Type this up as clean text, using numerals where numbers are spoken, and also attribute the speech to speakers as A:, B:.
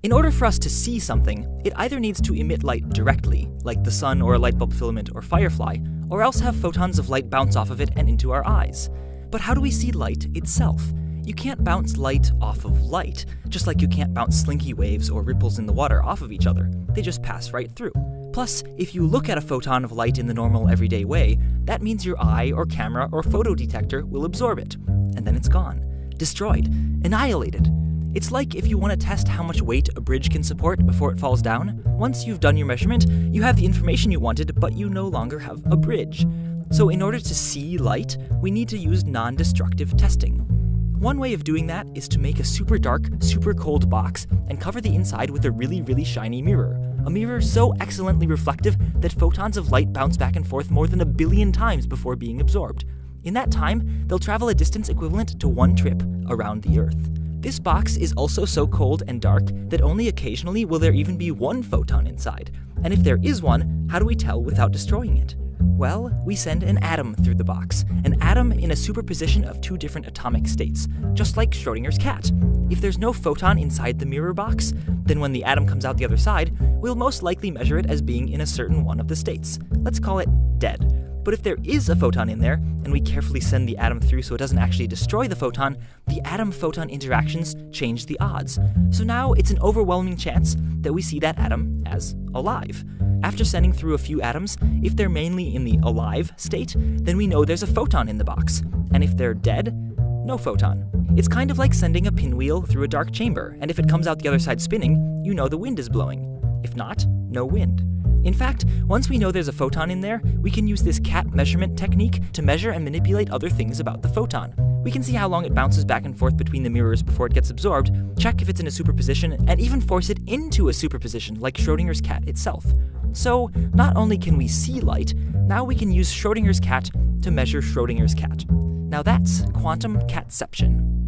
A: In order for us to see something, it either needs to emit light directly, like the sun or a light bulb filament or firefly, or else have photons of light bounce off of it and into our eyes. But how do we see light itself? You can't bounce light off of light, just like you can't bounce slinky waves or ripples in the water off of each other. They just pass right through. Plus, if you look at a photon of light in the normal everyday way, that means your eye or camera or photo detector will absorb it. And then it's gone. Destroyed. Annihilated. It's like if you want to test how much weight a bridge can support before it falls down. Once you've done your measurement, you have the information you wanted, but you no longer have a bridge. So in order to see light, we need to use non-destructive testing. One way of doing that is to make a super dark, super cold box and cover the inside with a really shiny mirror. A mirror so excellently reflective that photons of light bounce back and forth more than 1 billion times before being absorbed. In that time, they'll travel a distance equivalent to 1 trip around the Earth. This box is also so cold and dark that only occasionally will there even be 1 photon inside. And if there is one, how do we tell without destroying it? Well, we send an atom through the box, an atom in a superposition of 2 different atomic states, just like Schrödinger's cat. If there's no photon inside the mirror box, then when the atom comes out the other side, we'll most likely measure it as being in a certain one of the states. Let's call it dead. But if there is a photon in there, and we carefully send the atom through so it doesn't actually destroy the photon, the atom-photon interactions change the odds. So now it's an overwhelming chance that we see that atom as alive. After sending through a few atoms, if they're mainly in the alive state, then we know there's a photon in the box. And if they're dead, no photon. It's kind of like sending a pinwheel through a dark chamber, and if it comes out the other side spinning, you know the wind is blowing. If not, no wind. In fact, once we know there's a photon in there, we can use this cat measurement technique to measure and manipulate other things about the photon. We can see how long it bounces back and forth between the mirrors before it gets absorbed, check if it's in a superposition, and even force it into a superposition like Schrödinger's cat itself. So, not only can we see light, now we can use Schrödinger's cat to measure Schrödinger's cat. Now that's quantum catception.